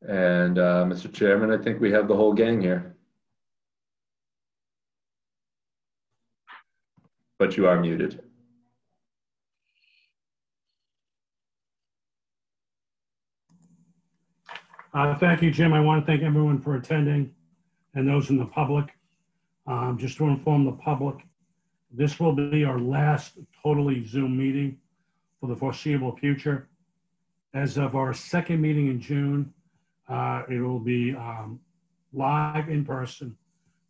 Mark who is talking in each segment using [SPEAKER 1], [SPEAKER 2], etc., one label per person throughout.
[SPEAKER 1] And Mr. Chairman, I think we have the whole gang here. But you are muted.
[SPEAKER 2] Thank you, Jim. I want to thank everyone for attending and those in the public. Just to inform the public, this will be our last totally Zoom meeting for the foreseeable future. As of our second meeting in June, it will be live in person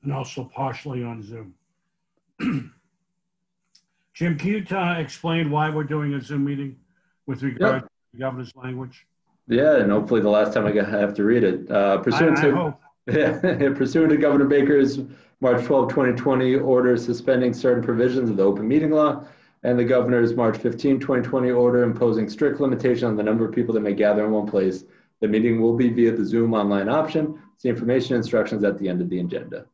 [SPEAKER 2] and also partially on Zoom. Jim, can you explain why we're doing a Zoom meeting with regard to the governor's language?
[SPEAKER 1] Yeah, and hopefully the last time I have to read it. Pursuant to Governor Baker's March 12, 2020 order suspending certain provisions of the open meeting law and the governor's March 15, 2020 order imposing strict limitation on the number of people that may gather in one place, the meeting will be via the Zoom online option. See information and instructions at the end of the agenda.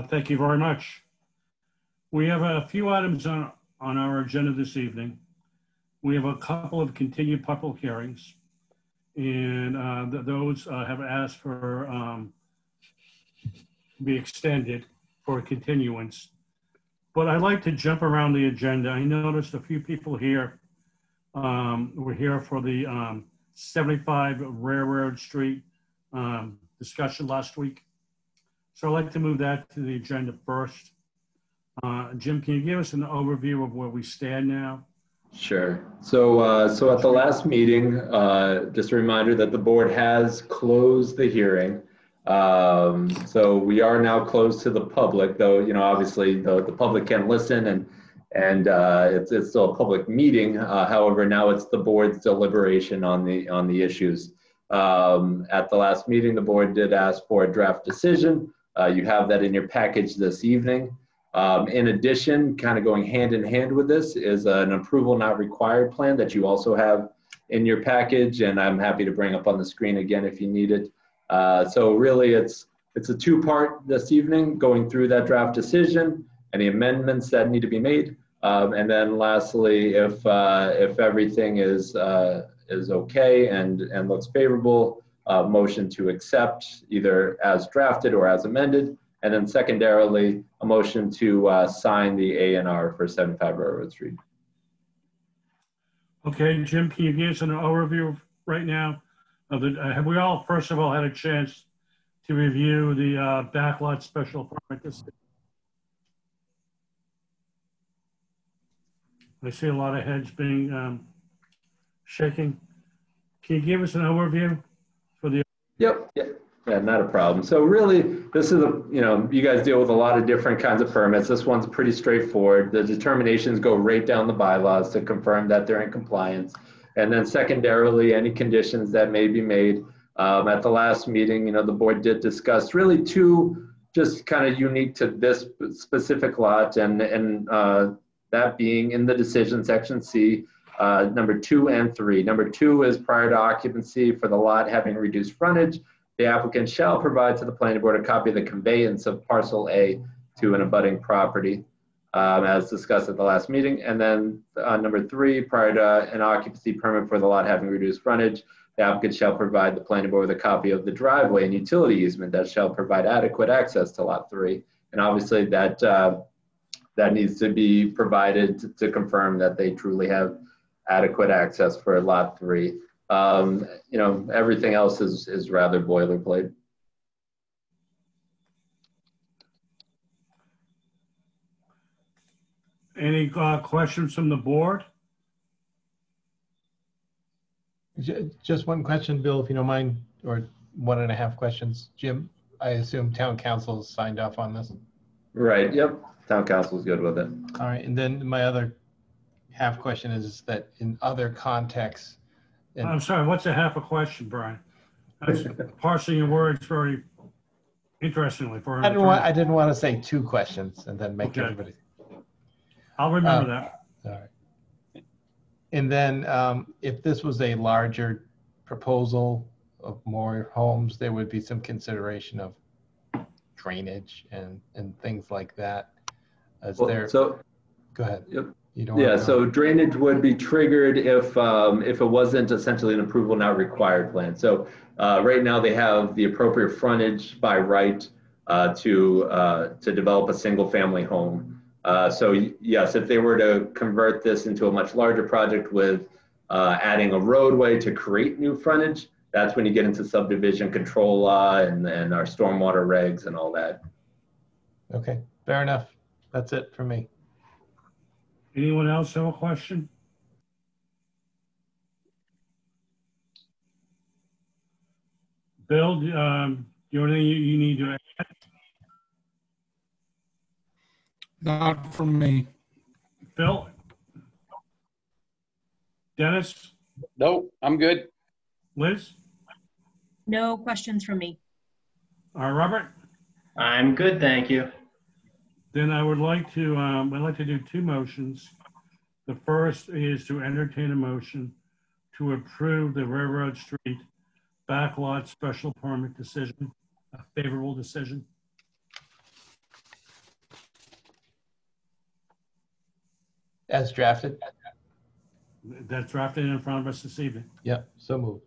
[SPEAKER 2] Thank you very much. We have a few items on our agenda this evening. We have a couple of continued public hearings, and those have asked for be extended for a continuance. But I'd like to jump around the agenda. I noticed a few people here were here for the 75 Railroad Street discussion last week. So I'd like to move that to the agenda first. Jim, can you give us an overview of where we stand now?
[SPEAKER 1] Sure. So at the last meeting, just a reminder that the board has closed the hearing. So we are now closed to the public, though, you know, obviously the public can listen and it's still a public meeting. However, now it's the board's deliberation on the issues. At the last meeting, the board did ask for a draft decision. You have that in your package this evening. In addition, kind of going hand in hand with this is an approval not required plan that you also have in your package, and I'm happy to bring up on the screen again if you need it. So really it's a two-part this evening, going through that draft decision, any amendments that need to be made, and then lastly, if everything is okay and looks favorable, motion to accept either as drafted or as amended. And then secondarily, a motion to sign the A&R for 75 Railroad Street.
[SPEAKER 2] Okay, Jim, can you give us an overview right now of the, have we all, first of all, had a chance to review the backlot special permit? I see a lot of heads being shaking. Can you give us an overview for the?
[SPEAKER 1] Yep. Yeah, not a problem. So really, this is you guys deal with a lot of different kinds of permits. This one's pretty straightforward. The determinations go right down the bylaws to confirm that they're in compliance. And then secondarily, any conditions that may be made. At the last meeting, the board did discuss really two just kind of unique to this specific lot, and that being in the decision section C, number 2 and 3. Number 2 is prior to occupancy for the lot having reduced frontage. The applicant shall provide to the planning board a copy of the conveyance of parcel A to an abutting property, as discussed at the last meeting. And then number 3, prior to an occupancy permit for the lot having reduced frontage, the applicant shall provide the planning board with a copy of the driveway and utility easement that shall provide adequate access to lot 3. And obviously that needs to be provided to confirm that they truly have adequate access for lot 3. Everything else is rather boilerplate.
[SPEAKER 2] Any questions from the board?
[SPEAKER 3] Just one question, Bill, if you don't mind, or 1.5 questions. Jim, I assume town council signed off on this?
[SPEAKER 1] Right, yep. Town council is good with it.
[SPEAKER 3] All right, and then my other half question is that in other contexts.
[SPEAKER 2] I'm sorry, what's a half a question, Brian? Parsing your words very interestingly.
[SPEAKER 3] I didn't want to say 2 questions and then make everybody.
[SPEAKER 2] I'll remember that.
[SPEAKER 3] All right. And then if this was a larger proposal of more homes, there would be some consideration of drainage and things like that. Go ahead.
[SPEAKER 1] Yep.
[SPEAKER 3] You don't
[SPEAKER 1] Yeah,
[SPEAKER 3] have to-
[SPEAKER 1] so drainage would be triggered if it wasn't essentially an approval not required plan. So right now they have the appropriate frontage by right to develop a single family home. So yes, if they were to convert this into a much larger project with adding a roadway to create new frontage, that's when you get into subdivision control law and our stormwater regs and all that.
[SPEAKER 3] Okay, fair enough. That's it for me.
[SPEAKER 2] Anyone else have a question? Bill, do you have anything you need to add?
[SPEAKER 4] Not from me.
[SPEAKER 2] Phil? Dennis?
[SPEAKER 5] Nope, I'm good.
[SPEAKER 2] Liz?
[SPEAKER 6] No questions from me.
[SPEAKER 2] Robert?
[SPEAKER 7] I'm good, thank you.
[SPEAKER 2] Then I would like to, I'd like to do two motions. The first is to entertain a motion to approve the Railroad Street backlot special permit decision, a favorable decision.
[SPEAKER 3] As drafted?
[SPEAKER 2] That's drafted in front of us this evening.
[SPEAKER 3] Yep, so moved.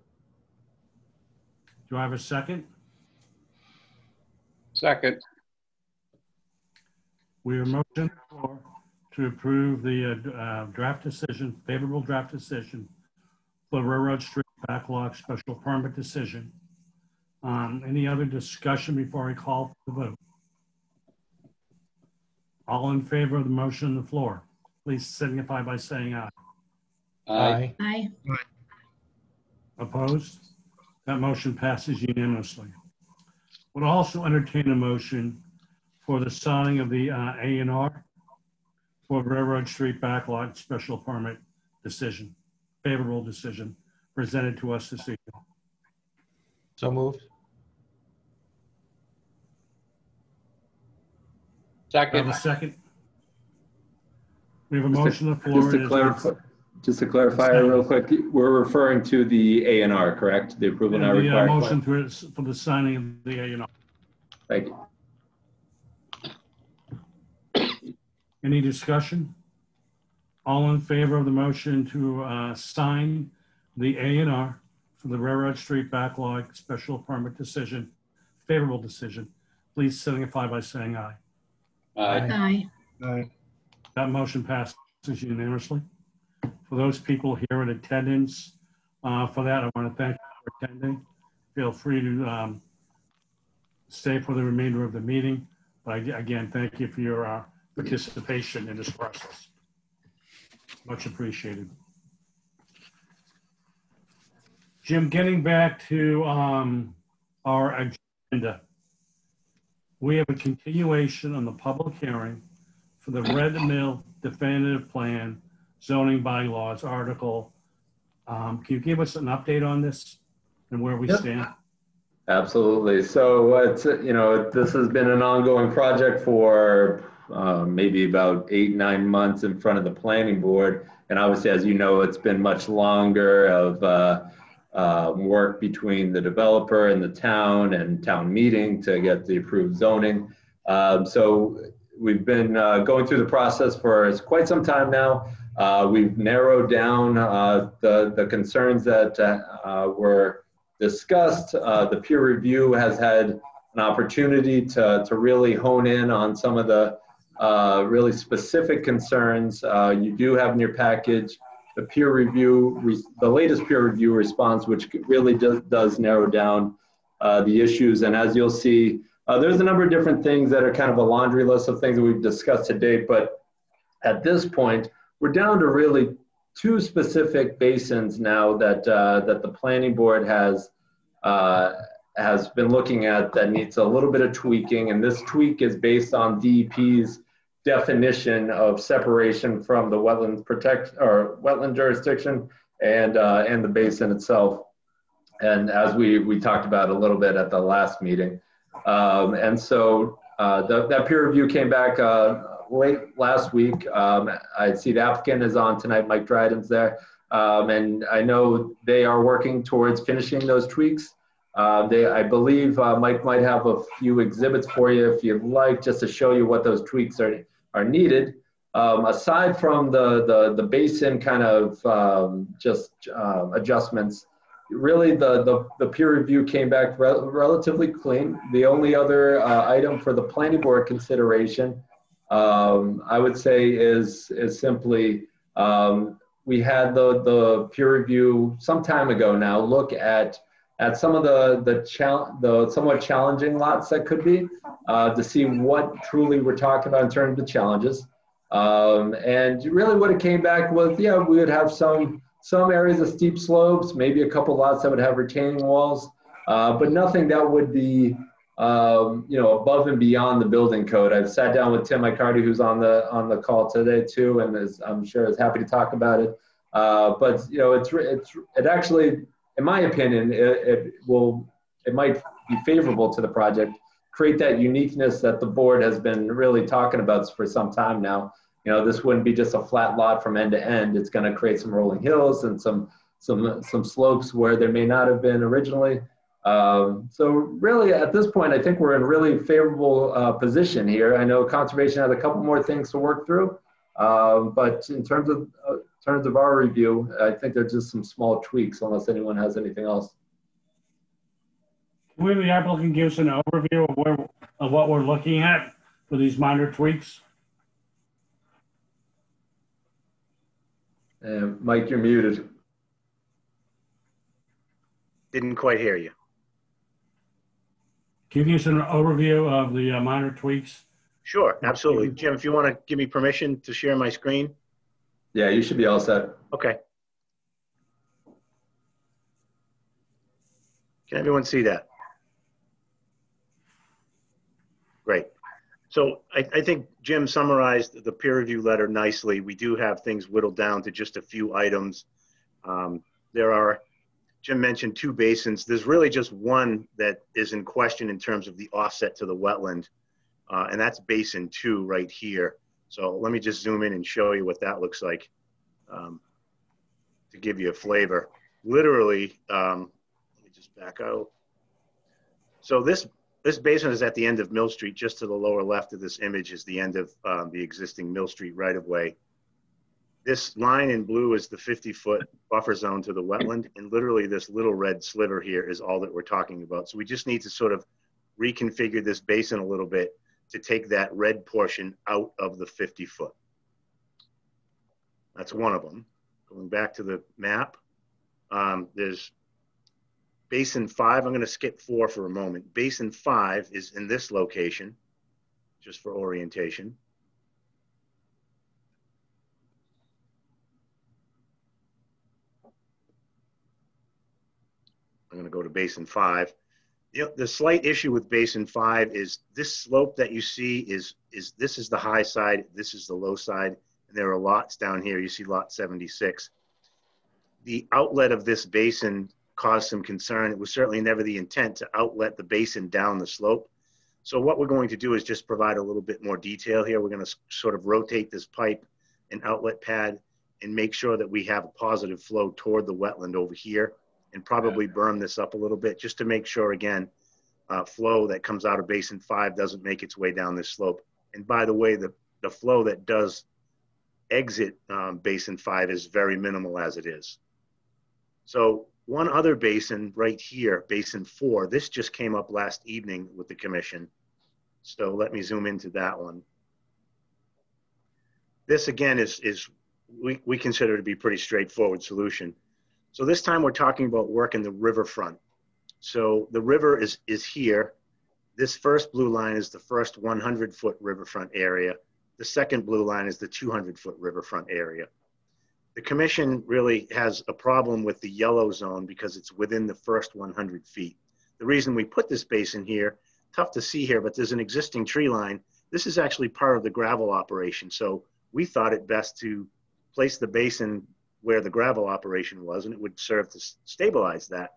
[SPEAKER 2] Do I have a second?
[SPEAKER 5] Second.
[SPEAKER 2] We have a motion on the floor to approve the draft decision, favorable draft decision for Railroad Street backlog special permit decision. Any other discussion before I call for the vote? All in favor of the motion on the floor, please signify by saying aye.
[SPEAKER 5] Aye.
[SPEAKER 6] Aye.
[SPEAKER 2] Opposed? That motion passes unanimously. Would also entertain a motion for the signing of the A&R for Railroad Street backlot special permit decision, favorable decision presented to us this evening.
[SPEAKER 3] So moved.
[SPEAKER 2] Do I have
[SPEAKER 5] Second.
[SPEAKER 2] a second? We have a motion on the floor.
[SPEAKER 1] Just to clarify real quick, we're referring to the A&R, correct? The approval not
[SPEAKER 2] The
[SPEAKER 1] required.
[SPEAKER 2] motion for the signing of the A&R.
[SPEAKER 1] Thank you.
[SPEAKER 2] Any discussion? All in favor of the motion to sign the A&R for the Railroad Street backlog special permit decision, favorable decision, please signify by saying aye.
[SPEAKER 5] Aye.
[SPEAKER 6] Aye.
[SPEAKER 2] That motion passes unanimously. For those people here in attendance, for that, I want to thank you for attending. Feel free to stay for the remainder of the meeting. But again, thank you for your participation in this process. Much appreciated. Jim, getting back to our agenda, we have a continuation on the public hearing for the Red Mill definitive plan zoning bylaws article. Can you give us an update on this and where we stand?
[SPEAKER 1] Absolutely. So it's, this has been an ongoing project for maybe about 8-9 months in front of the planning board. And obviously, as you know, it's been much longer of work between the developer and the town and town meeting to get the approved zoning. So we've been going through the process for quite some time now. We've narrowed down the concerns that were discussed. The peer review has had an opportunity to really hone in on some of the really specific concerns. You do have in your package the peer review, the latest peer review response, which really does narrow down the issues. And as you'll see, there's a number of different things that are kind of a laundry list of things that we've discussed to date. But at this point, we're down to really two specific basins now that the planning board has been looking at that needs a little bit of tweaking. And this tweak is based on DEP's definition of separation from the wetland jurisdiction and the basin itself. And as we talked about a little bit at the last meeting. And so that peer review came back late last week. I see the applicant is on tonight, Mike Dryden's there. And I know they are working towards finishing those tweaks. I believe Mike might have a few exhibits for you if you'd like, just to show you what those tweaks are needed. Aside from the basin kind of adjustments, really the peer review came back relatively clean. The only other item for the planning board consideration, I would say, is simply we had the peer review some time ago now look at some of the somewhat challenging lots that could be to see what truly we're talking about in terms of the challenges. And really what it came back was, yeah, we would have some areas of steep slopes, maybe a couple lots that would have retaining walls, but nothing that would be, above and beyond the building code. I've sat down with Tim Icardi, who's on the call today too, and I'm sure is happy to talk about it. But it actually, in my opinion, it might be favorable to the project, create that uniqueness that the board has been really talking about for some time now. This wouldn't be just a flat lot from end to end. It's going to create some rolling hills and some slopes where there may not have been originally. So really, at this point, I think we're in a really favorable position here. I know conservation has a couple more things to work through, but in terms of our review, I think there's just some small tweaks, unless anyone has anything else.
[SPEAKER 2] Will the applicant give us an overview of what we're looking at for these minor tweaks?
[SPEAKER 1] Mike, you're muted.
[SPEAKER 8] Didn't quite hear you.
[SPEAKER 2] Can you give us an overview of the minor tweaks?
[SPEAKER 8] Sure, absolutely. Jim, if you want to give me permission to share my screen.
[SPEAKER 1] Yeah, you should be all set.
[SPEAKER 8] Okay. Can everyone see that? Great. So I think Jim summarized the peer review letter nicely. We do have things whittled down to just a few items. Jim mentioned 2 basins. There's really just one that is in question in terms of the offset to the wetland, and that's basin 2 right here. So let me just zoom in and show you what that looks like to give you a flavor. Literally, let me just back out. So this basin is at the end of Mill Street. Just to the lower left of this image is the end of the existing Mill Street right-of-way. This line in blue is the 50-foot buffer zone to the wetland, and literally this little red sliver here is all that we're talking about. So we just need to sort of reconfigure this basin a little bit to take that red portion out of the 50-foot. That's one of them. Going back to the map, there's Basin 5. I'm going to skip 4 for a moment. Basin 5 is in this location, just for orientation. I'm going to go to Basin 5. The slight issue with Basin 5 is this slope that you see this is the high side, this is the low side, and there are lots down here. You see lot 76. The outlet of this basin caused some concern. It was certainly never the intent to outlet the basin down the slope. So what we're going to do is just provide a little bit more detail here. We're going to sort of rotate this pipe and outlet pad and make sure that we have a positive flow toward the wetland over here, and probably berm this up a little bit just to make sure, again, flow that comes out of Basin 5 doesn't make its way down this slope. And by the way, the flow that does exit Basin 5 is very minimal as it is. So one other basin right here, Basin 4, this just came up last evening with the commission. So let me zoom into that one. This again we consider to be a pretty straightforward solution. So this time we're talking about work in the riverfront. So the river is here. This first blue line is the first 100-foot riverfront area. The second blue line is the 200-foot riverfront area. The commission really has a problem with the yellow zone because it's within the first 100 feet. The reason we put this basin here, tough to see here, but there's an existing tree line. This is actually part of the gravel operation. So we thought it best to place the basin where the gravel operation was, and it would serve to stabilize that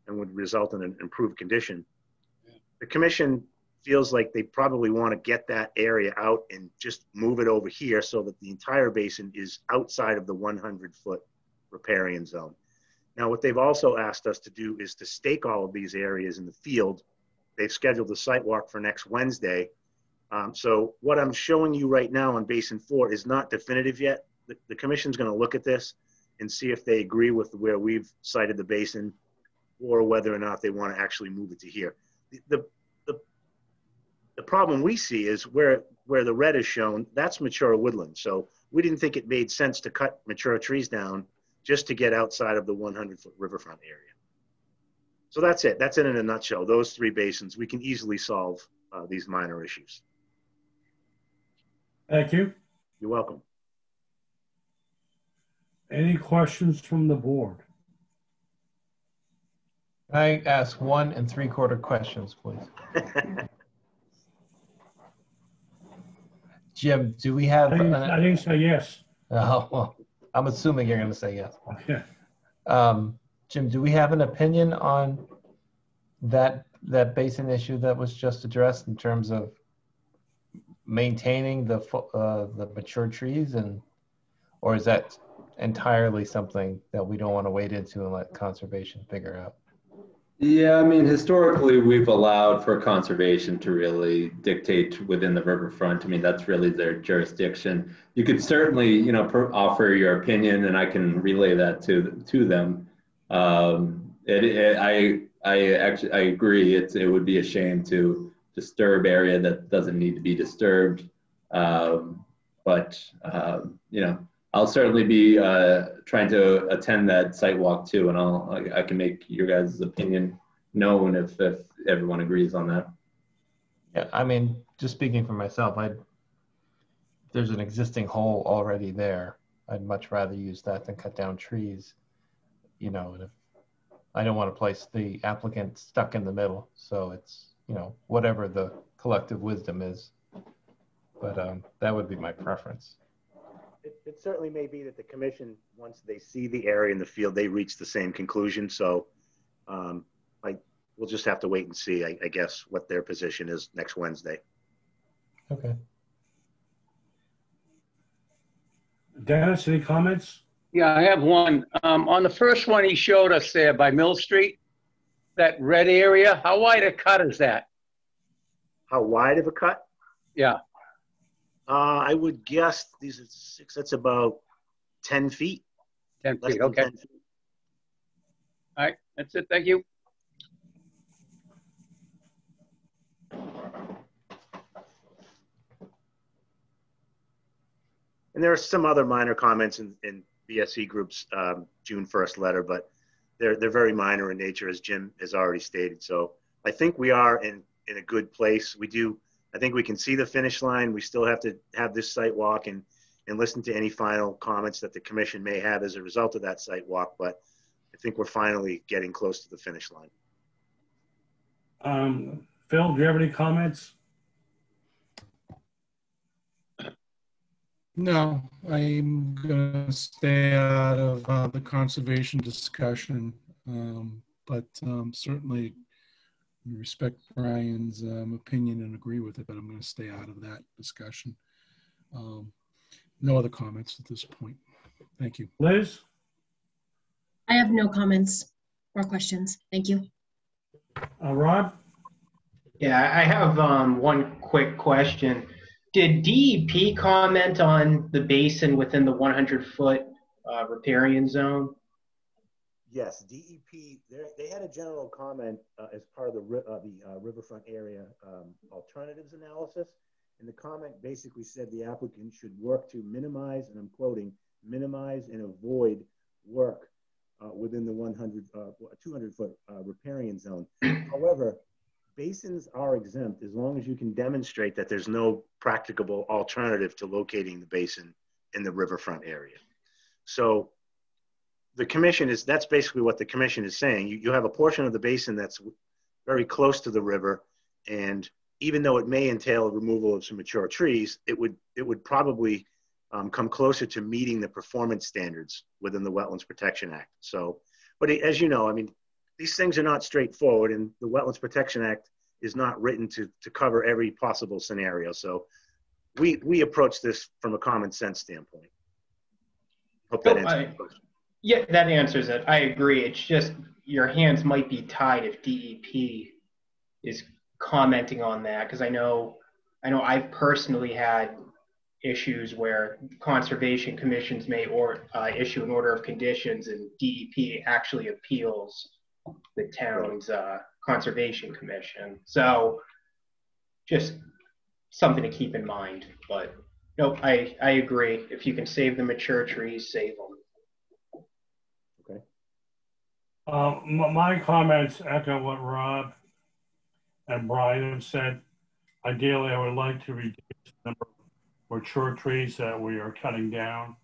[SPEAKER 8] and would result in an improved condition. The commission feels like they probably want to get that area out and just move it over here so that the entire basin is outside of the 100-foot riparian zone. Now, what they've also asked us to do is to stake all of these areas in the field. They've scheduled a site walk for next Wednesday. So what I'm showing you right now on Basin 4 is not definitive yet. The commission's going to look at this and see if they agree with where we've cited the basin, or whether or not they want to actually move it to here. The problem we see is where the red is shown, that's mature woodland. So we didn't think it made sense to cut mature trees down just to get outside of the 100-foot riverfront area. So that's it. That's it in a nutshell. Those three basins, we can easily solve these minor issues.
[SPEAKER 2] Thank you.
[SPEAKER 8] You're welcome.
[SPEAKER 2] Any questions from the board?
[SPEAKER 3] Can I ask 1 3/4 questions, please? Jim, do we have?
[SPEAKER 2] I didn't say yes.
[SPEAKER 3] Oh, well, I'm assuming you're going to say yes.
[SPEAKER 2] Yeah.
[SPEAKER 3] Jim, do we have an opinion on that basin issue that was just addressed in terms of maintaining the mature trees, or is that entirely something that we don't want to wade into and let conservation figure out?
[SPEAKER 1] Yeah, I mean, historically, we've allowed for conservation to really dictate within the riverfront. I mean, that's really their jurisdiction. You could certainly, you know, offer your opinion, and I can relay that to them. I agree. It would be a shame to disturb area that doesn't need to be disturbed. You know, I'll certainly be trying to attend that site walk too, and I can make your guys' opinion known if everyone agrees on that.
[SPEAKER 3] Yeah, I mean, just speaking for myself, there's an existing hole already there. I'd much rather use that than cut down trees. You know, and if I don't want to place the applicant stuck in the middle, so it's, you know, whatever the collective wisdom is. But that would be my preference.
[SPEAKER 8] It certainly may be that the commission, once they see the area in the field, they reach the same conclusion. So we'll just have to wait and see, I guess, what their position is next Wednesday.
[SPEAKER 3] Okay.
[SPEAKER 2] Dennis, any comments?
[SPEAKER 5] Yeah, I have one. On the first one he showed us there by Mill Street, that red area, how wide a cut is that?
[SPEAKER 8] How wide of a cut?
[SPEAKER 5] Yeah.
[SPEAKER 8] I would guess these are 6, that's about 10 feet.
[SPEAKER 5] 10
[SPEAKER 8] Less
[SPEAKER 5] feet,
[SPEAKER 8] than
[SPEAKER 5] okay.
[SPEAKER 8] 10 feet.
[SPEAKER 5] All right, that's it, thank you.
[SPEAKER 8] And there are some other minor comments in BSC Group's June 1st letter, but they're very minor in nature, as Jim has already stated. So I think we are in a good place. I think we can see the finish line. We still have to have this site walk and listen to any final comments that the commission may have as a result of that site walk. But I think we're finally getting close to the finish line.
[SPEAKER 2] Phil, do you have any comments?
[SPEAKER 4] No, I'm going to stay out of the conservation discussion, but certainly respect Brian's opinion and agree with it, but I'm going to stay out of that discussion. No other comments at this point. Thank you.
[SPEAKER 2] Liz?
[SPEAKER 6] I have no comments or questions. Thank you.
[SPEAKER 2] Rob?
[SPEAKER 7] Yeah, I have one quick question. Did DEP comment on the basin within the 100-foot riparian zone?
[SPEAKER 8] Yes, DEP, they had a general comment as part of the riverfront area alternatives analysis. And the comment basically said the applicant should work to minimize, and I'm quoting, minimize and avoid work within the 200-foot riparian zone. However, basins are exempt as long as you can demonstrate that there's no practicable alternative to locating the basin in the riverfront area. So the commission that's basically what the commission is saying. You have a portion of the basin that's very close to the river, and even though it may entail removal of some mature trees, it would probably come closer to meeting the performance standards within the Wetlands Protection Act. So, but as you know, I mean, these things are not straightforward, and the Wetlands Protection Act is not written to cover every possible scenario. So we approach this from a common sense standpoint. Hope that answers the question.
[SPEAKER 7] Yeah, that answers it. I agree. It's just your hands might be tied if DEP is commenting on that, because I know I know I've personally had issues where conservation commissions may issue an order of conditions and DEP actually appeals the town's conservation commission. So just something to keep in mind. But nope, I agree. If you can save the mature trees, save them.
[SPEAKER 2] My comments echo what Rob and Brian have said. Ideally, I would like to reduce the number of mature trees that we are cutting down,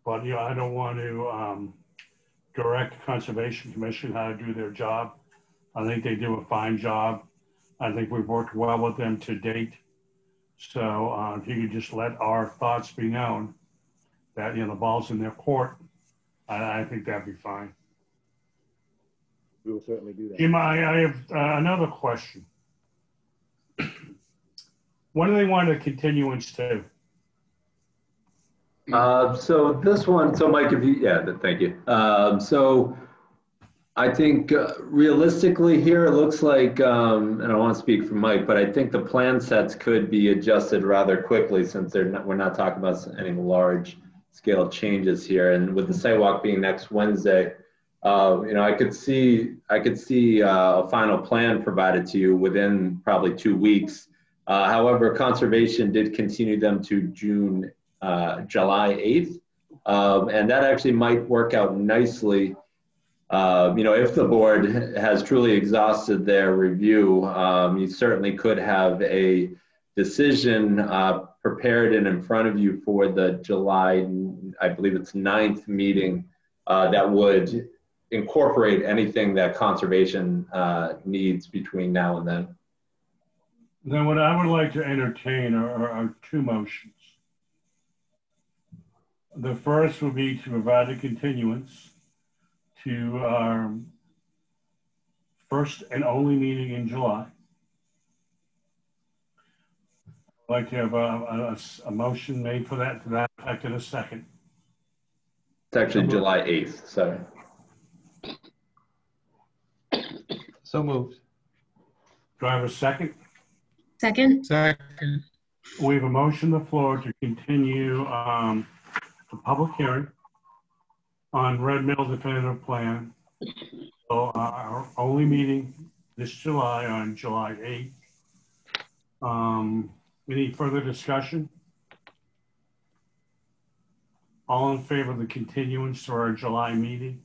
[SPEAKER 2] but I don't want to direct the Conservation Commission how to do their job. I think they do a fine job. I think we've worked well with them to date. So if you could just let our thoughts be known that the ball's in their court, I think that'd be fine.
[SPEAKER 8] We will certainly do that.
[SPEAKER 2] Jim, I have another question. When do they want a continuance to?
[SPEAKER 1] So this one, so Mike, if you, thank you. So I think realistically here, it looks like, and I don't want to speak for Mike, but I think the plan sets could be adjusted rather quickly since we're not talking about any large scale changes here. And with the sidewalk being next Wednesday, I could see a final plan provided to you within probably 2 weeks. However, conservation did continue them to July 8th. And that actually might work out nicely. If the board has truly exhausted their review, you certainly could have a decision prepared and in front of you for the July, I believe it's 9th meeting that would incorporate anything that conservation needs between now and then.
[SPEAKER 2] Then what I would like to entertain are two motions. The first would be to provide a continuance to our first and only meeting in July. I'd like to have a motion made for that, to that effect in a second.
[SPEAKER 1] It's actually July 8th, sorry.
[SPEAKER 3] So moved.
[SPEAKER 2] Do I have a second?
[SPEAKER 6] Second.
[SPEAKER 4] Second.
[SPEAKER 2] We have a motion on the floor to continue the public hearing on Red Mill definitive plan. So our only meeting this July on July 8th. Any further discussion? All in favor of the continuance to our July meeting,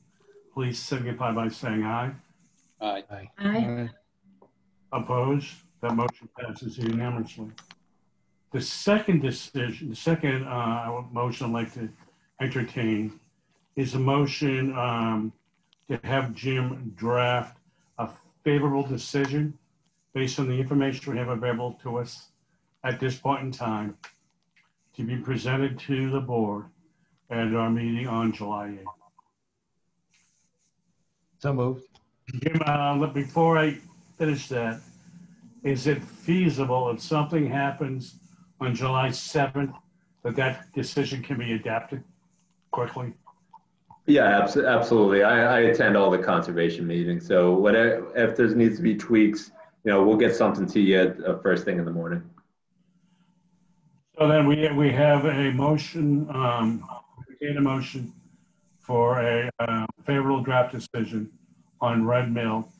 [SPEAKER 2] please signify by saying aye.
[SPEAKER 5] Aye.
[SPEAKER 3] Aye.
[SPEAKER 6] Aye.
[SPEAKER 2] Opposed? That motion passes unanimously. The second decision, the second motion I'd like to entertain is a motion to have Jim draft a favorable decision based on the information we have available to us at this point in time to be presented to the board at our meeting on July 8th.
[SPEAKER 3] So moved.
[SPEAKER 2] Jim, before I finish that, is it feasible if something happens on July 7th that decision can be adapted quickly?
[SPEAKER 1] Yeah, absolutely. I attend all the conservation meetings, so whatever, if there needs to be tweaks, we'll get something to you first thing in the morning.
[SPEAKER 2] So then we have a motion, for a favorable draft decision on Red Mill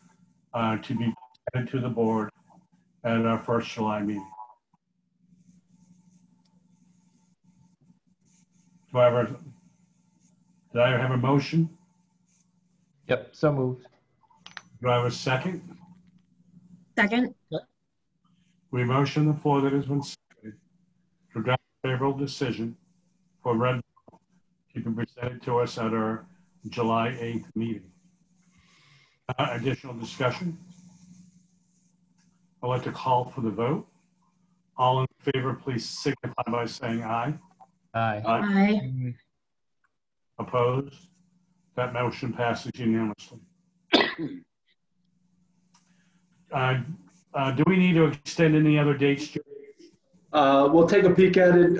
[SPEAKER 2] to be presented to the board at our first July meeting. Did I have a motion?
[SPEAKER 3] Yep. So moved.
[SPEAKER 2] Do I have a second?
[SPEAKER 6] Second.
[SPEAKER 2] We motion the floor that has been seconded to draft a favorable decision for Red Mill to be presented to us at our July 8th meeting. Additional discussion? I'd like to call for the vote. All in favor, please signify by saying aye.
[SPEAKER 3] Aye.
[SPEAKER 6] Aye.
[SPEAKER 2] Opposed? That motion passes unanimously. Do we need to extend any other dates?
[SPEAKER 1] We'll take a peek at it.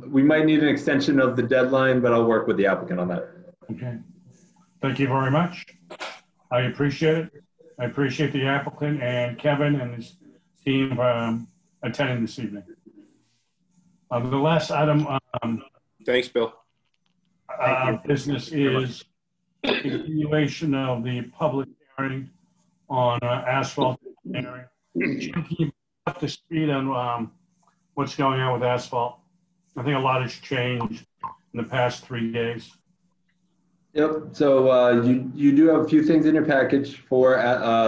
[SPEAKER 1] We might need an extension of the deadline, but I'll work with the applicant on that.
[SPEAKER 2] Okay. Thank you very much. I appreciate it. I appreciate the applicant and Kevin and his team attending this evening. The last item
[SPEAKER 9] Thanks, Bill.
[SPEAKER 2] business is continuation of the public hearing on asphalt engineering. Jim, can you bring up to speed on what's going on with asphalt? I think a lot has changed in the past 3 days.
[SPEAKER 1] Yep, so you do have a few things in your package for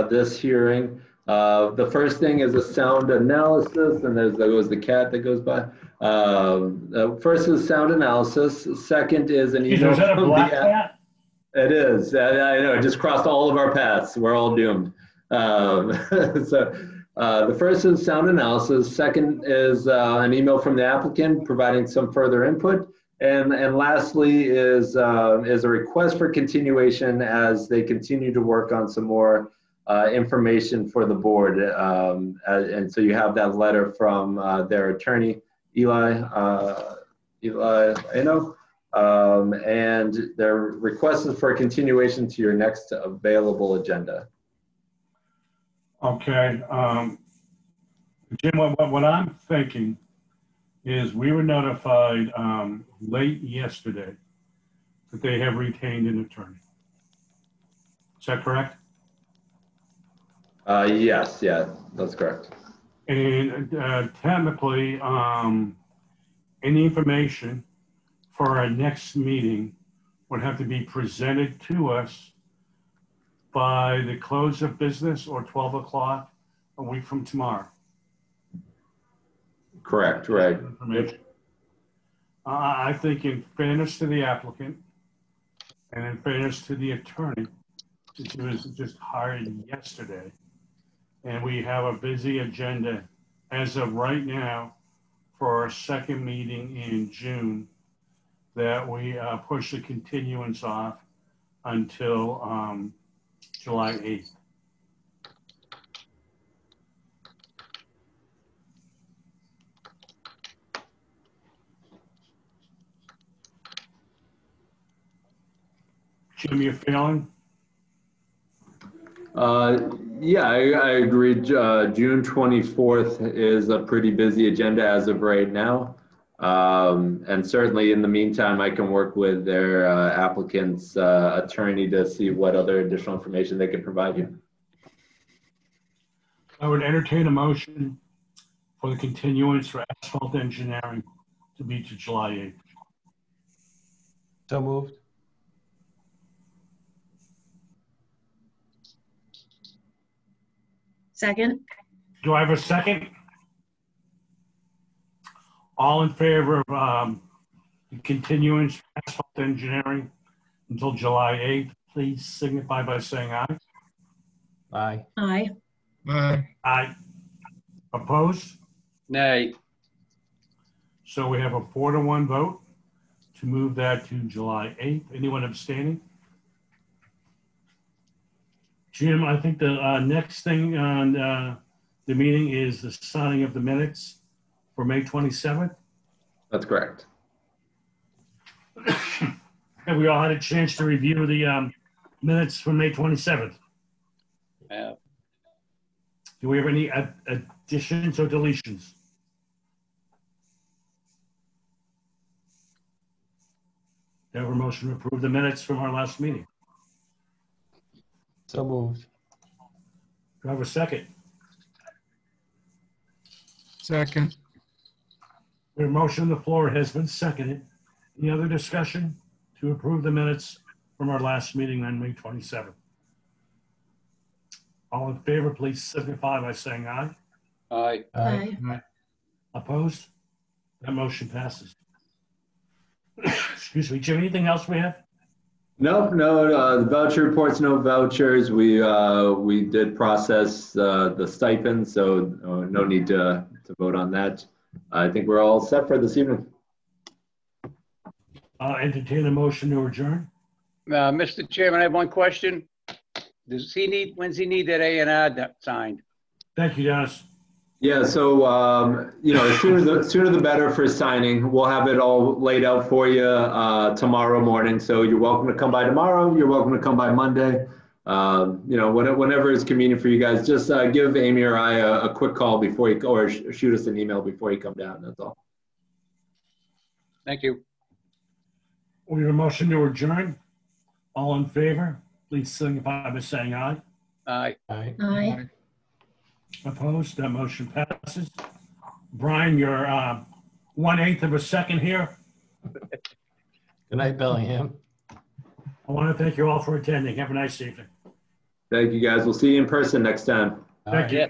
[SPEAKER 1] this hearing. The first thing is a sound analysis, and there goes the cat that goes by. First is sound analysis. Second is an email.
[SPEAKER 2] Is that a
[SPEAKER 1] from
[SPEAKER 2] black
[SPEAKER 1] the
[SPEAKER 2] cat?
[SPEAKER 1] It is. I know. It just crossed all of our paths. We're all doomed. The first is sound analysis. Second is an email from the applicant providing some further input. And lastly is a request for continuation as they continue to work on some more information for the board. And so you have that letter from their attorney, Eli Eno, and their request is for a continuation to your next available agenda.
[SPEAKER 2] Okay. Jim, what I'm thinking is we were notified late yesterday that they have retained an attorney. Is that correct?
[SPEAKER 1] Yes, yeah, that's correct.
[SPEAKER 2] And technically, any information for our next meeting would have to be presented to us by the close of business or 12 o'clock a week from tomorrow.
[SPEAKER 1] Correct, right.
[SPEAKER 2] Information. I think in fairness to the applicant and in fairness to the attorney, since he was just hired yesterday, and we have a busy agenda as of right now for our second meeting in June, that we push the continuance off until July 8th. Jim, you feeling?
[SPEAKER 1] Yeah, I agree. June 24th is a pretty busy agenda as of right now. And certainly in the meantime, I can work with their applicant's attorney to see what other additional information they can provide you.
[SPEAKER 2] I would entertain a motion for the continuance for asphalt engineering to be to July 8th.
[SPEAKER 3] So moved.
[SPEAKER 6] Second.
[SPEAKER 2] Do I have a second? All in favor of the continuance for asphalt engineering until July 8th, please signify by saying aye.
[SPEAKER 3] Aye.
[SPEAKER 6] Aye.
[SPEAKER 4] Aye.
[SPEAKER 2] Aye. Opposed?
[SPEAKER 5] Nay.
[SPEAKER 2] So we have a 4-1 vote to move that to July 8th. Anyone abstaining? Jim, I think the next thing on the meeting is the signing of the minutes for May 27th.
[SPEAKER 1] That's correct.
[SPEAKER 2] Have we all had a chance to review the minutes for May 27th?
[SPEAKER 5] Yeah.
[SPEAKER 2] Do we have any additions or deletions? Do I have a motion to approve the minutes from our last meeting?
[SPEAKER 3] So moved.
[SPEAKER 2] Do I have a second?
[SPEAKER 4] Second.
[SPEAKER 2] The motion on the floor has been seconded. Any other discussion to approve the minutes from our last meeting on May 27th? All in favor, please signify by saying aye.
[SPEAKER 5] Aye.
[SPEAKER 6] Aye.
[SPEAKER 2] Opposed? That motion passes. Excuse me, Jim, anything else we have?
[SPEAKER 1] No, the voucher reports, no vouchers. We did process the stipend, so no need to vote on that. I think we're all set for this evening.
[SPEAKER 2] Entertain a motion to adjourn.
[SPEAKER 5] Mr. Chairman, I have one question. When's he need that A&R signed?
[SPEAKER 2] Thank you, Dennis.
[SPEAKER 1] Yeah, so the sooner the better for signing. We'll have it all laid out for you tomorrow morning. So you're welcome to come by tomorrow. You're welcome to come by Monday. You know, whenever it's convenient for you guys, just give Amy or I a quick call before you, or shoot us an email before you come down. That's all.
[SPEAKER 5] Thank you.
[SPEAKER 2] We have a motion to adjourn. All in favor, please signify by saying aye.
[SPEAKER 5] Aye.
[SPEAKER 3] Aye.
[SPEAKER 6] Aye.
[SPEAKER 2] Opposed? That motion passes. Brian, you're 1/8 of a second here.
[SPEAKER 3] Good night, Bellingham.
[SPEAKER 2] I want to thank you all for attending. Have a nice evening.
[SPEAKER 1] Thank you, guys. We'll see you in person next time.
[SPEAKER 2] Thank you.
[SPEAKER 5] Yeah.